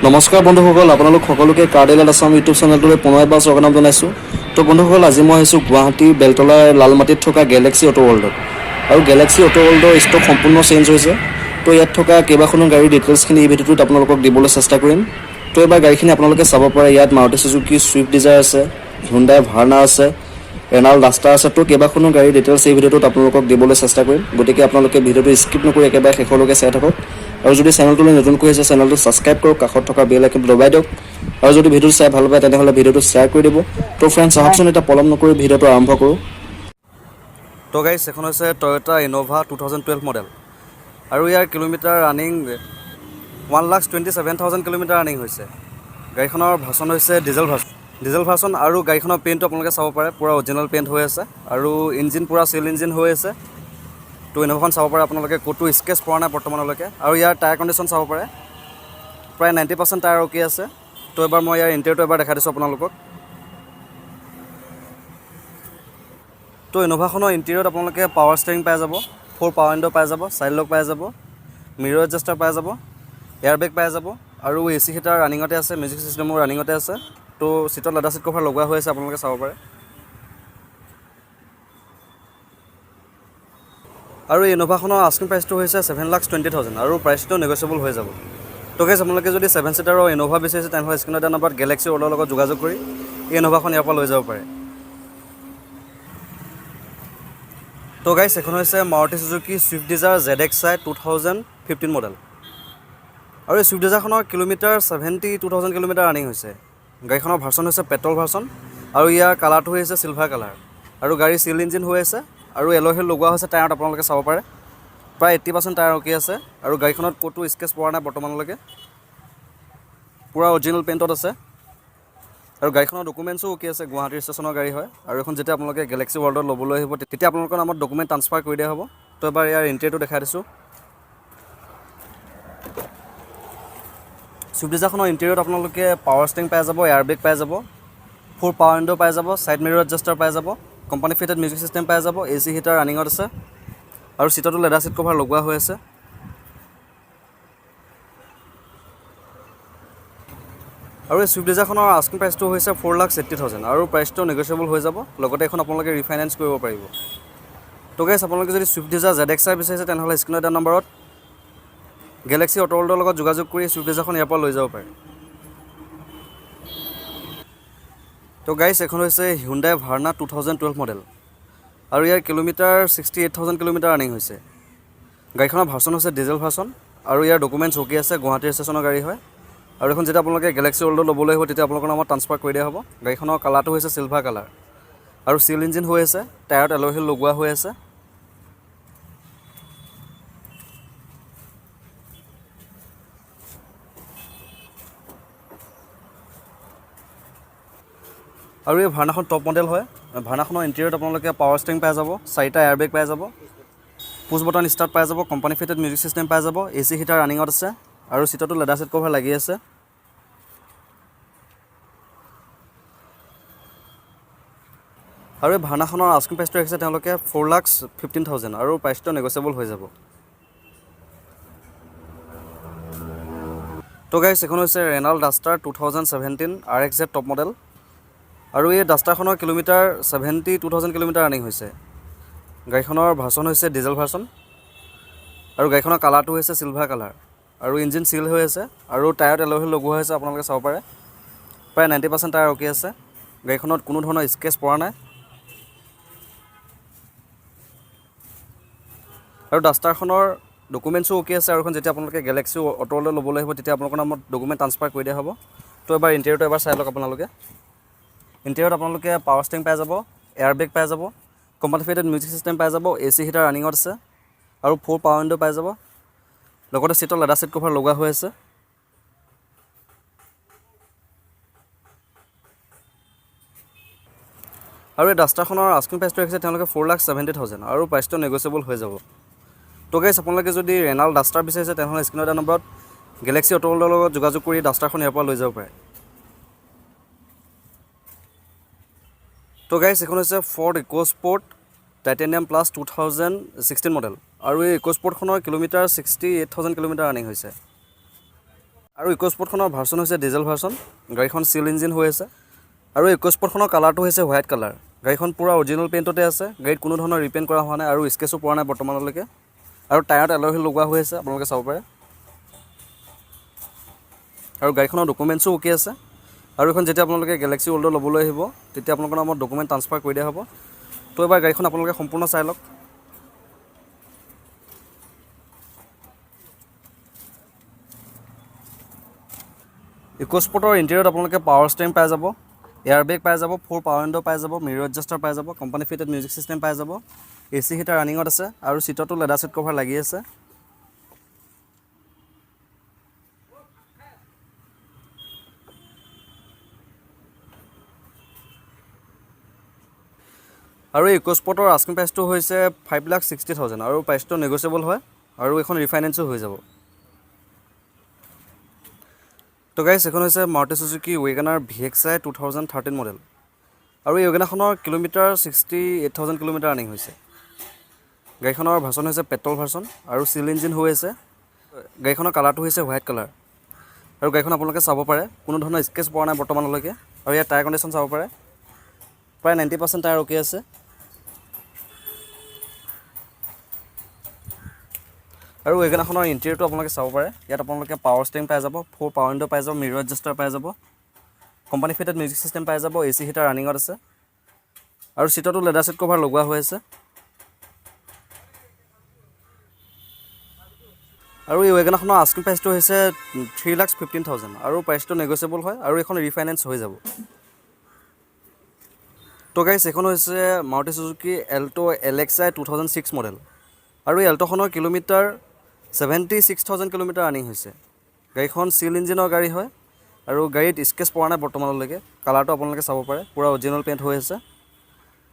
নমস্কাৰ বন্ধুসকল, আপোনালোক সকলোকে কাৰ ডিলাৰ আছাম ইউটিউব চেনেলটোলৈ পুনৰ এবাৰ স্বাগতম জনাইছোঁ। তো বন্ধুসকল, আজি মই আহিছোঁ গুৱাহাটীৰ বেলতলাৰ লালমাটিত থকা গেলেক্সি অটো ৱৰ্ল্ডত। আৰু গেলেক্সি অটো ৱৰ্ল্ডৰ ষ্টক সম্পূৰ্ণ চেঞ্জ হৈছে। তো ইয়াত থকা কেইবাখনো গাড়ীৰ ডিটেইলছখিনি এই ভিডিঅ'টোত আপোনালোকক দিবলৈ চেষ্টা কৰিম। তো এইবাৰ গাড়ীখিনি আপোনালোকে চাব পাৰে। ইয়াত মাৰুতি চুজুকি ছুইফ্ট ডিজায়াৰ আছে, হুণ্ডাই ভাৰ্না আছে, ৰেনাল্ট ডাষ্টাৰ আছে। তো কেইবাখনো গাড়ীৰ ডিটেইলছ এই ভিডিঅ'টোত আপোনালোকক দিবলৈ চেষ্টা কৰিম। গতিকে আপোনালোকে ভিডিঅ'টো স্কিপ নকৰি একেবাৰে শেষলৈকে চাই থাকক। আৰু যদি চেনেলটোলৈ নতুনকৈ আছে চেনেলটো ছাবস্ক্ৰাইব কৰক, কাষত থকা বেল আইকনটো দবাই দিয়ক। আৰু যদি ভিডিঅ'টো চাই ভাল পায় তেনেহ'লে ভিডিঅ'টো শ্বেয়াৰ কৰি দিব। তো ফ্ৰেণ্ডছ, আহকচোন এতিয়া পলম নকৰি ভিডিঅ'টো আৰম্ভ কৰোঁ। তো গাইছ, এখন হৈছে টয়'টা ইন'ভা 2012 মডেল। আৰু ইয়াৰ কিলোমিটাৰ ৰানিং 1,27,000 কিলোমিটাৰ ৰানিং হৈছে। গাড়ীখনৰ ভাৰ্চন হৈছে ডিজেল ভাৰ্চন। আৰু গাড়ীখনৰ পেইণ্টটো আপোনালোকে চাব পাৰে, পূৰা অৰিজিনেল পেইণ্ট হৈ আছে। আৰু ইঞ্জিন পূৰা চিল ইঞ্জিন হৈ আছে। তো ইন'ভাখন চাব পাৰে আপোনালোকে, ক'তো স্কেচ পৰা নাই বৰ্তমানলৈকে। আৰু ইয়াৰ টায়াৰ কণ্ডিশ্যন চাব পাৰে, প্ৰায় 90% টায়াৰ অ'কে আছে। তো এবাৰ মই ইয়াৰ ইণ্টেৰিয়ৰটো এবাৰ দেখাই দিছোঁ আপোনালোকক। তো ইন'ভাখনৰ ইণ্টেৰিয়ৰত আপোনালোকে পাৱাৰ ষ্টেৰিং পাই যাব, 4 পাৱাৰ উইণ্ডো পাই যাব, চাইড লক পাই যাব, মিৰৰ এডজাষ্টাৰ পাই যাব, এয়াৰ বেগ পাই যাব। আৰু এ চি হিটাৰ ৰানিঙতে আছে, মিউজিক ছিষ্টেমো ৰানিঙতে আছে। তো চিটত লেডাৰ চিট কভাৰ লগোৱা হৈ আছে, আপোনালোকে চাব পাৰে। আৰু এই ইন'ভাখনৰ আস্কিং প্ৰাইচটো হৈছে 7,20,000 আৰু প্ৰাইচটো নেগচিয়েবল হৈ যাব। তো গাইছ, আপোনালোকে যদি 7 ছিটাৰৰ ইন'ভা বিচাৰিছে তেনেহ'লে স্ক্ৰীনত দিয়া নাম্বাৰত গেলেক্সি ৱৰ্ল্ডৰ লগত যোগাযোগ কৰি এই ইন'ভাখন ইয়াৰ পৰা লৈ যাব পাৰে। তো গাইছ, এখন হৈছে Maruti Suzuki Swift Dzire ZXi 2015 model. আৰু এই ছুইফ্ট ডিজায়াৰখনৰ কিলোমিটাৰ 72,000 কিলোমিটাৰ ৰানিং হৈছে। গাড়ীখনৰ ভাৰ্চন হৈছে পেট্ৰল ভাৰ্চন। আৰু ইয়াৰ কালাৰটো হৈছে চিলভাৰ কালাৰ। আৰু গাড়ী চিল ইঞ্জিন হৈ আছে। আৰু এলয় হুইল লগোৱা হৈছে টায়াৰত, আপোনালোকে চাব পাৰে। প্ৰায় 80% টায়াৰ অ'কে আছে। আৰু গাড়ীখনত ক'তো স্কেচ পৰা নাই বৰ্তমানলৈকে, পূৰা অৰিজিনেল পেইণ্টত আছে। আৰু গাড়ীখনৰ ডকুমেণ্টছো অ'কে আছে, গুৱাহাটী ষ্টেচনৰ গাড়ী হয়। আৰু এখন যেতিয়া আপোনালোকে গেলেক্সি ৱৰ্ল্ডত ল'বলৈ আহিব তেতিয়া আপোনালোকৰ নামত ডকুমেণ্ট ট্ৰান্সফাৰ কৰি দিয়া হ'ব। তো এবাৰ ইয়াৰ ইণ্টেৰিয়ৰটো দেখাই দিছোঁ। ছুইফ্ট ডিজায়াৰখনৰ ইণ্টেৰিয়ৰত আপোনালোকে পাৱাৰ ষ্টেৰিং পাই যাব, এয়াৰ বেগ পাই যাব, 4 পাৱাৰ উইণ্ডো পাই যাব, ছাইড মিৰৰ এডজাষ্টাৰ পাই যাব, কোম্পানী ফিটেড মিউজিক ছিষ্টেম পাই যাব, এ চি হিটাৰ ৰানিঙত আছে। আৰু চিটতো লেডাৰ চিট কভাৰ লগোৱা হৈ আছে। আৰু এই ছুইফ্ট ডিজায়াৰখনৰ আস্কিং প্ৰাইচটো হৈছে 4,80,000 আৰু প্ৰাইচটো নেগচিয়েবল হৈ যাব। লগতে এখন আপোনালোকে ৰিফাইনেন্স কৰিব পাৰিব। তো গাইছ, আপোনালোকে যদি ছুইফ্ট ডিজায়াৰ ZXi বিচাৰিছে তেনেহ'লে স্ক্ৰীনত দিয়া নম্বৰত গেলেক্সি অটো ৱৰ্ল্ডৰ লগত যোগাযোগ কৰি ছুইফ্ট ডিজায়াৰখন ইয়াৰ পৰা লৈ যাব পাৰে। তো গাইছ, এখন হৈছে হুণ্ডাই ভাৰ্না 2012 মডেল। আৰু ইয়াৰ কিলোমিটাৰ 68,000 কিলোমিটাৰ ৰানিং হৈছে। গাড়ীখনৰ ভাৰ্চন হৈছে ডিজেল ভাৰ্চন। আৰু ইয়াৰ ডকুমেণ্টছ অ'কে আছে, গুৱাহাটী ষ্টেচনৰ গাড়ী হয়। আৰু এখন যেতিয়া আপোনালোকে গেলেক্সি ৱৰ্ল্ডত ল'বলৈ আহিব তেতিয়া আপোনালোকৰ নামত ট্ৰান্সফাৰ কৰি দিয়া হ'ব। গাড়ীখনৰ কালাৰটো হৈছে চিলভাৰ কালাৰ। আৰু চিল ইঞ্জিন হৈ আছে, টায়াৰত এলয় হুইল লগোৱা হৈ আছে। আৰু এই ভাৰ্নাখন টপ মডেল হয়। ভাৰ্নাখনৰ ইণ্টেৰিয়ৰত আপোনালোকে পাৱাৰ ষ্টেৰিং পাই যাব, 4টা এয়াৰ বেগ পাই যাব, পুছ বটন ষ্টাৰ্ট পাই যাব, কোম্পানী ফিটেড মিউজিক ছিষ্টেম পাই যাব, এ চি হিটাৰ ৰানিঙত আছে। আৰু চিটতো লেডাৰ চিট কভাৰ লাগি আছে। আৰু এই ভাৰ্নাখনৰ আস্কিং প্ৰাইচটো ৰাখিছে তেওঁলোকে 4,15,000 আৰু প্ৰাইচটো নেগচিয়েবল হৈ যাব। তো গাইছ, এখন হৈছে Renault duster 2017 RXZ top model. আৰু এই ডাষ্টাৰখনৰ কিলোমিটাৰ 72,000 কিলোমিটাৰ ৰানিং হৈছে। গাড়ীখনৰ ভাৰ্চন হৈছে ডিজেল ভাৰ্চন। আৰু গাড়ীখনৰ কালাৰটো হৈছে চিলভাৰ কালাৰ। আৰু ইঞ্জিন চিল হৈ আছে। আৰু টায়াৰত এলয় হুইল লগোৱা হৈছে, আপোনালোকে চাব পাৰে। প্ৰায় 90% টায়াৰ অ'কে আছে। গাড়ীখনত কোনো ধৰণৰ স্কেচ পৰা নাই। আৰু ডাষ্টাৰখনৰ ডকুমেণ্টছো অ'কে আছে। আৰু এখন যেতিয়া আপোনালোকে গেলেক্সি অটো ৱৰ্ল্ডত ল'বলৈ আহিব তেতিয়া আপোনালোকৰ নামত ডকুমেণ্ট ট্ৰান্সফাৰ কৰি দিয়া হ'ব। তো এবাৰ ইণ্টেৰিয়ৰটো এবাৰ চাই লওক আপোনালোকে। ইণ্টেৰিয়ৰত আপোনালোকে পাৱাৰ ষ্টেৰিং পাই যাব, এয়াৰ বেগ পাই যাব, কোম্পানী ফিটেড মিউজিক ছিষ্টেম পাই যাব, এ চি হিটাৰ ৰানিঙত আছে। আৰু 4 পাৱাৰ উইণ্ডো পাই যাব। লগতে চিটত লেডাৰ চিট কভাৰ লগোৱা হৈ আছে। আৰু এই ডাষ্টাৰখনৰ আস্কিং প্ৰাইচটো ৰাখিছে তেওঁলোকে 4,70,000 আৰু প্ৰাইচটো নেগচিয়েবল হৈ যাব। তো গাইছ, আপোনালোকে যদি ৰেনাল্ট ডাষ্টাৰ বিচাৰিছে তেনেহ'লে স্ক্ৰীনত দিয়া নম্বৰত গেলেক্সি অটো ৱৰ্ল্ডৰ লগত যোগাযোগ কৰি ডাষ্টাৰখন ইয়াৰ পৰা লৈ যাব পাৰে। তো গাইছ, এখন হৈছে Ford EcoSport titanium plus 2016 model. আৰু এই ইক'স্পৰ্টখনৰ কিলোমিটাৰ 68,000 কিলোমিটাৰ ৰানিং হৈছে। আৰু ইক'স্পৰ্টখনৰ ভাৰ্চন হৈছে ডিজেল ভাৰ্চন, গাড়ীখন চিল ইঞ্জিন হৈ আছে। আৰু ইক'স্পৰ্টখনৰ কালাৰটো হৈছে হোৱাইট কালাৰ। গাড়ীখন পূৰা অৰিজিনেল পেইণ্টতে আছে, গাড়ীত কোনো ধৰণৰ ৰিপেইণ্ট কৰা হোৱা নাই আৰু স্কেচো পৰা নাই বৰ্তমানলৈকে। আৰু টায়াৰত এলয় হুইল লগোৱা হৈ আছে, আপোনালোকে চাব পাৰে। আৰু গাড়ীখনৰ ডকুমেণ্টছো অ'কে আছে। আৰু এখন যেতিয়া আপোনালোকে গেলেক্সি ৱৰ্ল্ডৰ ল'বলৈ আহিব তেতিয়া আপোনালোকৰ নামত ডকুমেণ্ট ট্ৰান্সফাৰ কৰি দিয়া হ'ব। তো এবাৰ গাড়ীখন আপোনালোকে সম্পূৰ্ণ চাই লওক। ইক'স্পৰ্টৰ ইণ্টেৰিয়ৰত আপোনালোকে পাৱাৰ ষ্টেৰিং পাই যাব, এয়াৰ বেগ পাই যাব, 4 পাৱাৰ উইণ্ডো পাই যাব, মিৰৰ এডজাষ্টাৰ পাই যাব, কোম্পানী ফিটেড মিউজিক ছিষ্টেম পাই যাব, AC হিটাৰ ৰানিঙত আছে আৰু চিটতো লেডাৰ ছিট কভাৰ লাগি আছে। আৰু এই ইক'স্পৰ্টৰ আস্কিং প্ৰাইচটো হৈছে 5,60,000 আৰু প্ৰাইচটো নেগচিয়েবল হয় আৰু এইখন ৰিফাইনেন্সো হৈ যাব। তো গাইছ, এখন হৈছে Maruti Suzuki WagonR VXI 2013 model. আৰু এই ৱেগনাৰখনৰ কিলোমিটাৰ 68,000 কিলোমিটাৰ ৰানিং হৈছে। গাড়ীখনৰ ভাৰ্চন হৈছে পেট্ৰল ভাৰ্চন আৰু চিল ইঞ্জিন হৈ আছে। গাড়ীখনৰ কালাৰটো হৈছে হোৱাইট কালাৰ। আৰু গাড়ীখন আপোনালোকে চাব পাৰে, কোনো ধৰণৰ স্কেচ পৰা নাই বৰ্তমানলৈকে। আৰু ইয়াৰ টায়াৰ কণ্ডিশ্যন চাব পাৰে, প্ৰায় 90% টায়াৰ অ'কে আছে। আৰু ৱেগনাৰখনৰ ইণ্টেৰিয়ৰটো আপোনালোকে চাব পাৰে, ইয়াত আপোনালোকে পাৱাৰ ষ্টেৰিং পাই যাব, 4 পাৱাৰ উইণ্ডো পাই যাব, মিৰৰ এডজাষ্টাৰ পাই যাব, কোম্পানী ফিটেড মিউজিক ছিষ্টেম পাই যাব, AC হিটাৰ ৰানিঙত আছে আৰু চিটতো লেডাৰ ছিট কভাৰ লগোৱা হৈ আছে। আৰু এই ৱেগনাৰখনৰ আস্কিং প্ৰাইচটো হৈছে 3,15,000 আৰু প্ৰাইচটো নেগচিয়েবল হয় আৰু এইখন ৰিফাইনেন্স হৈ যাব। তো গাইছ, এইখন হৈছে Maruti Suzuki Alto LXI 2006 model. আৰু এই এল্টোখনৰ কিলোমিটাৰ 76,000 কিলোমিটাৰ ৰানিং হৈছে। গাড়ীখন চিল ইঞ্জিনৰ গাড়ী হয় আৰু গাড়ীত স্কেচ পৰা নাই বৰ্তমানলৈকে। কালাৰটো আপোনালোকে চাব পাৰে, পূৰা অৰিজিনেল পেইণ্ট হৈ আছে।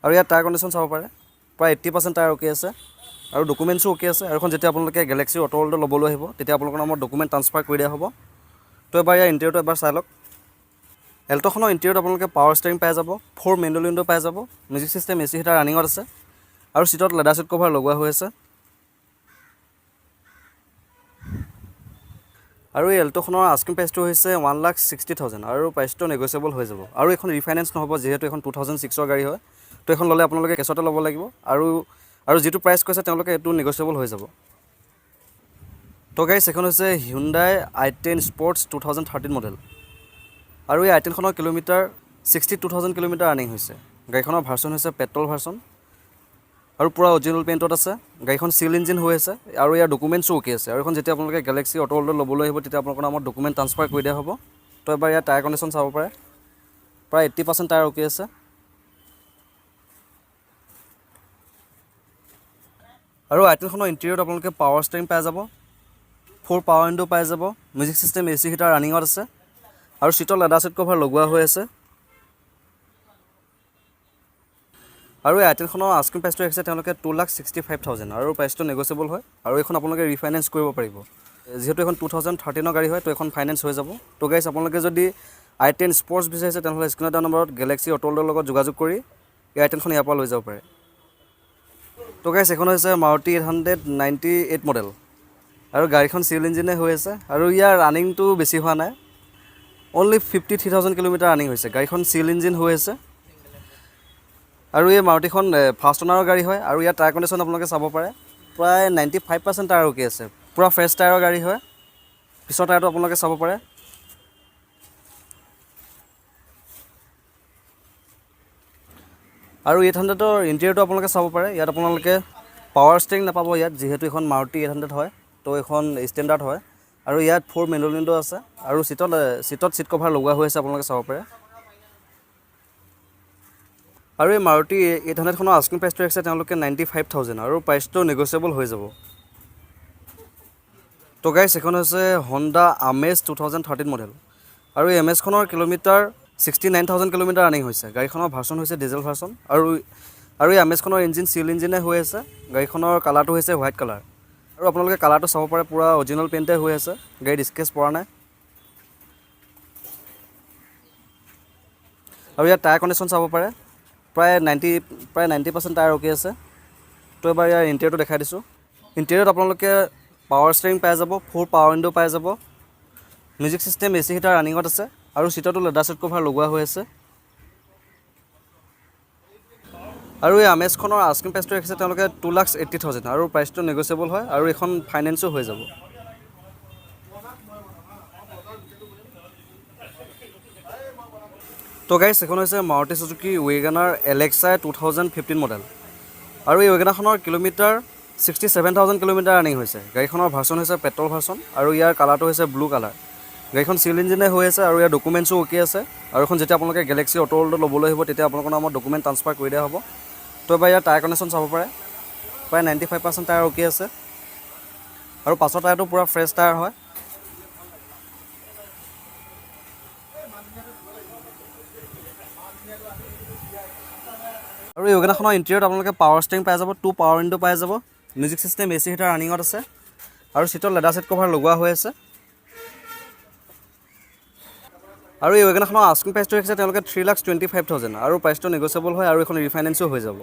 আৰু ইয়াৰ টায়াৰ কণ্ডিশ্যন চাব পাৰে, প্ৰায় 80% টায়াৰ অ'কে আছে আৰু ডকুমেণ্টছো অ'কে আছে। আৰু এখন যেতিয়া আপোনালোকে গেলেক্সি অটো ৱৰ্ল্ডত ল'বলৈ আহিব তেতিয়া আপোনালোকৰ নামত ডকুমেণ্ট ট্ৰান্সফাৰ কৰি দিয়া হ'ব। তো এবাৰ ইয়াৰ ইণ্টেৰিয়ৰটো এবাৰ চাই লওক। এল্টোখনৰ ইণ্টেৰিয়ৰত আপোনালোকে পাৱাৰ ষ্টেৰিং পাই যাব, 4 মেনুৱেল উইণ্ডো পাই যাব, মিউজিক ছিষ্টেম, AC হিটাৰ ৰানিঙত আছে আৰু চিটত লেডাৰ ছিট কভাৰ লগোৱা হৈ আছে। আৰু এই এল্টোখনৰ আস্কিং প্ৰাইচটো হৈছে 1,60,000 আৰু প্ৰাইচটো নেগচিয়েবল হৈ যাব। আৰু এইখন ৰিফাইনেন্স নহ'ব, যিহেতু এখন 2006ৰ গাড়ী হয়। তো এইখন ল'লে আপোনালোকে কেছতে ল'ব লাগিব আৰু যিটো প্ৰাইচ কৈছে তেওঁলোকে এইটো নেগচিয়েবল হৈ যাব। তো গাইছ, এইখন হৈছে Hyundai i10 Sports 2013 মডেল। আৰু এই i10খনৰ কিলোমিটাৰ 62,000 কিলোমিটাৰ ৰানিং হৈছে। গাড়ীখনৰ ভাৰ্চন হৈছে পেট্ৰল ভাৰ্চন আৰু পূৰা অৰিজিনেল পেইণ্টত আছে। গাড়ীখন চিল ইঞ্জিন হৈ আছে আৰু ইয়াৰ ডকুমেণ্টছো অ'কে আছে। আৰু এখন যেতিয়া আপোনালোকে গেলেক্সি অটো ৱৰ্ল্ডত ল'বলৈ আহিব তেতিয়া আপোনালোকৰ নামত ডকুমেণ্ট ট্ৰান্সফাৰ কৰি দিয়া হ'ব। তো এবাৰ ইয়াৰ টায়াৰ কণ্ডিশ্যন চাব পাৰে, প্ৰায় 80% টায়াৰ অ'কে আছে। আৰু i10খনৰ ইণ্টেৰিয়ৰত আপোনালোকে পাৱাৰ ষ্টেৰিং পাই যাব, 4 পাৱাৰ উইণ্ডো পাই যাব, মিউজিক ছিষ্টেম, AC হিটাৰ ৰানিঙত আছে আৰু চিটত লেডাৰ ছিট কভাৰ লগোৱা হৈ আছে। আৰু এই i10খনৰ আস্কিং প্ৰাইচটো ৰাখিছে তেওঁলোকে 2,65,000 আৰু প্ৰাইচটো নেগচিয়েবল হয় আৰু এইখন আপোনালোকে ৰিফাইনেন্স কৰিব পাৰিব। যিহেতু এখন 2013ৰ গাড়ী হয়, তো এখন ফাইনেন্স হৈ যাব। তো গাইছ, আপোনালোকে যদি i10 স্পৰ্টছ বিচাৰিছে তেনেহ'লে স্ক্ৰীনত দিয়া নম্বৰত গেলেক্সি অটো ৱৰ্ল্ডৰ লগত যোগাযোগ কৰি এই i10খন ইয়াৰ পৰা লৈ যাব পাৰে। তো গাইছ, এইখন হৈছে মাৰুতি 898 মডেল আৰু গাড়ীখন চিল ইঞ্জিনে হৈ আছে আৰু ইয়াৰ ৰানিংটো বেছি হোৱা নাই, অনলি 53,000 কিলোমিটাৰ ৰানিং হৈছে। গাড়ীখন চিল ইঞ্জিন হৈ আছে আৰু এই মাৰুতিখন ফাৰ্ষ্ট অনাৰৰ গাড়ী হয়। আৰু ইয়াৰ টায়াৰ কণ্ডিশ্যন আপোনালোকে চাব পাৰে, প্ৰায় 95% টায়াৰ অ'কে আছে, পূৰা ফ্ৰেছ টায়াৰৰ গাড়ী হয়। পিছৰ টায়াৰটো আপোনালোকে চাব পাৰে। আৰু 800ৰ ইণ্টেৰিয়ৰটো আপোনালোকে চাব পাৰে, ইয়াত আপোনালোকে পাৱাৰ ষ্টেৰিং নাপাব ইয়াত, যিহেতু এখন মাৰুতি 800 হয়, তো এইখন ষ্টেণ্ডাৰ্ড হয়। আৰু ইয়াত 4 মেনুৱেল উইণ্ডো আছে আৰু চিটত ছিট কভাৰ লগোৱা হৈ আছে, আপোনালোকে চাব পাৰে। আৰু এই মাৰুতি 800খনৰ আস্কিং প্ৰাইচটো ৰাখিছে তেওঁলোকে 95,000 আৰু প্ৰাইচটো নেগচিয়েবল হৈ যাব। তো গাইছ, এইখন হৈছে হণ্ডা আমেজ 2013 মডেল আৰু এই এমেজখনৰ কিলোমিটাৰ 69,000 কিলোমিটাৰ ৰানিং হৈছে। গাড়ীখনৰ ভাৰ্চন হৈছে ডিজেল ভাৰ্চন আৰু এই আমেজখনৰ ইঞ্জিন চিল ইঞ্জিনে হৈ আছে। গাড়ীখনৰ কালাৰটো হৈছে হোৱাইট কালাৰ আৰু আপোনালোকে কালাৰটো চাব পাৰে, পূৰা অৰিজিনেল পেইণ্টে হৈ আছে, গাড়ীত স্কেচ পৰা নাই। আৰু ইয়াৰ টায়াৰ কণ্ডিশ্যন চাব পাৰে, প্ৰায় 90% টায়াৰ অ'কে আছে। তো এবাৰ ইয়াৰ ইণ্টেৰিয়ৰটো দেখাই দিছোঁ। ইণ্টেৰিয়ৰত আপোনালোকে পাৱাৰ ষ্টেৰিং পাই যাব, 4 পাৱাৰ উইণ্ডো পাই যাব, মিউজিক ছিষ্টেম এ চি হিটাৰ ৰানিঙত আছে আৰু চিটতো লেডাৰ ছিট কভাৰ লগোৱা হৈ আছে। আৰু এই আমেজখনৰ আস্কিং প্ৰাইচটো ৰাখিছে তেওঁলোকে 2,80,000 আৰু প্ৰাইচটো নেগচিয়েবল হয় আৰু এখন ফাইনেন্সো হৈ যাব। তো গাইছ এখন হৈছে Maruti Suzuki Wagon R Alexa 2015 model আৰু এই ৱেগানাৰখনৰ কিলোমিটাৰ 67,000 কিলোমিটাৰ ৰানিং হৈছে। গাড়ীখনৰ ভাৰ্চন হৈছে পেট্ৰল ভাৰ্চন আৰু ইয়াৰ কালাৰটো হৈছে ব্লু কালাৰ। গাড়ীখন চিভিল ইঞ্জিনে হৈ আছে আৰু ইয়াৰ ডকুমেণ্টছো অ'কে আছে আৰু এখন যেতিয়া আপোনালোকে গেলেক্সি অটো ৱৰ্ল্ডত ল'বলৈ আহিব তেতিয়া আপোনালোকৰ নামত ডকুমেণ্ট ট্ৰান্সফাৰ কৰি দিয়া হ'ব। তো এবাৰ ইয়াৰ টায়াৰ কণ্ডিশ্যন চাব পাৰে, প্ৰায় 95% টায়াৰ অ'কে আছে আৰু পাছৰ টায়াৰটো পূৰা ফ্ৰেছ টায়াৰ হয়। আৰু এই ৱেগানাৰখনৰ ইণ্টেৰিয়ৰত আপোনালোকে পাৱাৰ ষ্টিয়াৰিং পাই যাব, 2 পাৱাৰ উইণ্ডো পাই যাব, মিউজিক ছিষ্টেম এ চি হিটাৰ ৰানিঙত আছে আৰু চিটত লেডাৰ ছিট কভাৰ লগোৱা হৈ আছে। আৰু এই ৱেগানাৰখনৰ আস্কিং প্ৰাইচটো ৰাখিছে তেওঁলোকে 3,25,000 আৰু প্ৰাইচটো নেগচিয়েবল হয় আৰু এখন ৰিফাইনেন্সো হৈ যাব।